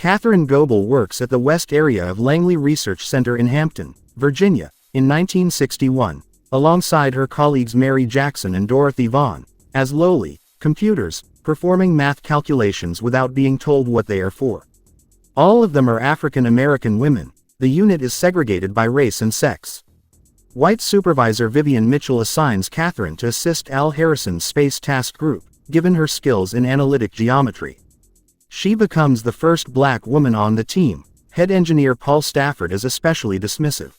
Catherine Goebel works at the West Area of Langley Research Center in Hampton, Virginia, in 1961, alongside her colleagues Mary Jackson and Dorothy Vaughan, as lowly computers, performing math calculations without being told what they are for. All of them are African American women. The unit is segregated by race and sex. White supervisor Vivian Mitchell assigns Catherine to assist Al Harrison's Space Task Group, given her skills in analytic geometry. She becomes the first black woman on the team. Head engineer Paul Stafford is especially dismissive.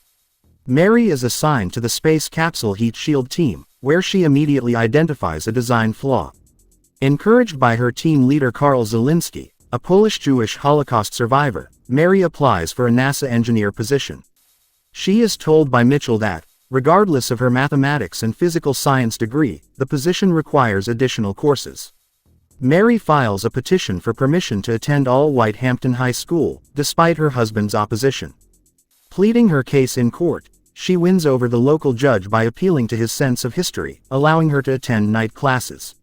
Mary is assigned to the space capsule heat shield team, where she immediately identifies a design flaw. Encouraged by her team leader Karl Zielinski, a Polish-Jewish Holocaust survivor, Mary applies for a NASA engineer position. She is told by Mitchell that, regardless of her mathematics and physical science degree, the position requires additional courses. Mary files a petition for permission to attend all-white Hampton High School, despite her husband's opposition. Pleading her case in court, she wins over the local judge by appealing to his sense of history, allowing her to attend night classes.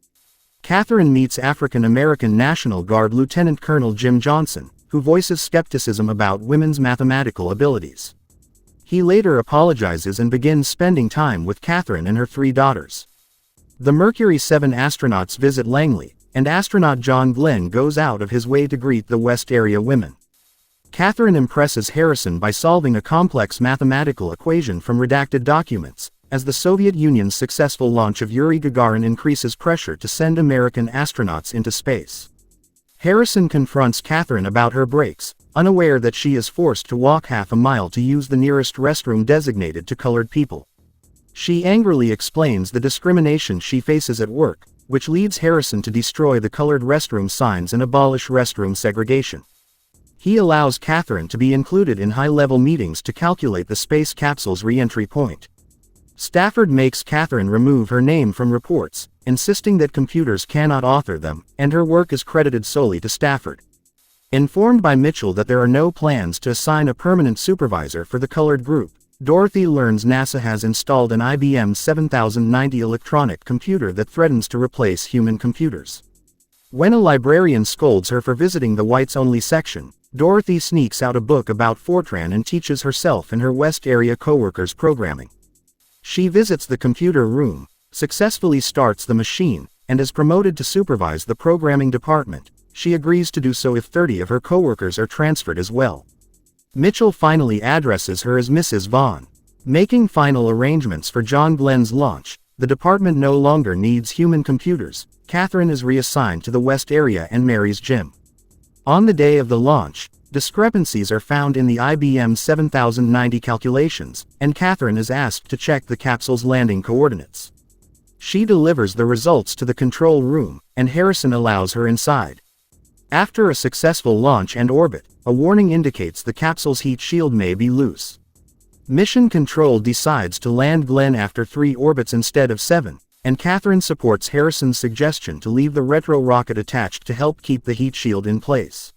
Catherine meets African American National Guard Lieutenant Colonel Jim Johnson, who voices skepticism about women's mathematical abilities. He later apologizes and begins spending time with Catherine and her 3 daughters. The Mercury 7 astronauts visit Langley, and astronaut John Glenn goes out of his way to greet the West Area women. Catherine impresses Harrison by solving a complex mathematical equation from redacted documents, as the Soviet Union's successful launch of Yuri Gagarin increases pressure to send American astronauts into space. Harrison confronts Catherine about her breaks, unaware that she is forced to walk half a mile to use the nearest restroom designated to colored people. She angrily explains the discrimination she faces at work, which leads Harrison to destroy the colored restroom signs and abolish restroom segregation. He allows Catherine to be included in high-level meetings to calculate the space capsule's re-entry point. Stafford makes Catherine remove her name from reports, insisting that computers cannot author them, and her work is credited solely to Stafford. Informed by Mitchell that there are no plans to assign a permanent supervisor for the colored group, Dorothy learns NASA has installed an IBM 7090 electronic computer that threatens to replace human computers. When a librarian scolds her for visiting the whites-only section, Dorothy sneaks out a book about Fortran and teaches herself and her West Area coworkers programming. She visits the computer room, successfully starts the machine, and is promoted to supervise the programming department. She agrees to do so if 30 of her coworkers are transferred as well. Mitchell finally addresses her as Mrs. Vaughan. Making final arrangements for John Glenn's launch, the department no longer needs human computers. Catherine is reassigned to the West Area and Mary's gym. On the day of the launch, discrepancies are found in the IBM 7090 calculations, and Catherine is asked to check the capsule's landing coordinates. She delivers the results to the control room, and Harrison allows her inside. After a successful launch and orbit, a warning indicates the capsule's heat shield may be loose. Mission Control decides to land Glenn after 3 orbits instead of 7, and Catherine supports Harrison's suggestion to leave the retro rocket attached to help keep the heat shield in place.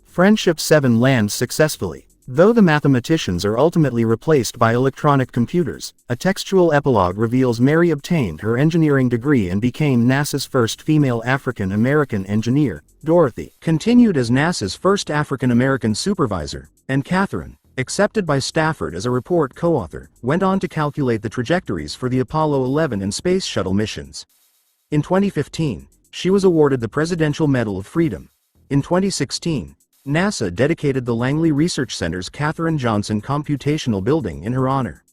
Friendship 7 lands successfully. Though the mathematicians are ultimately replaced by electronic computers, a textual epilogue reveals Mary obtained her engineering degree and became NASA's first female African American engineer. Dorothy continued as NASA's first African American supervisor, and Catherine, accepted by Stafford as a report co-author, went on to calculate the trajectories for the Apollo 11 and Space Shuttle missions. In 2015, she was awarded the Presidential Medal of Freedom. In 2016, NASA dedicated the Langley Research Center's Katherine Johnson Computational Building in her honor.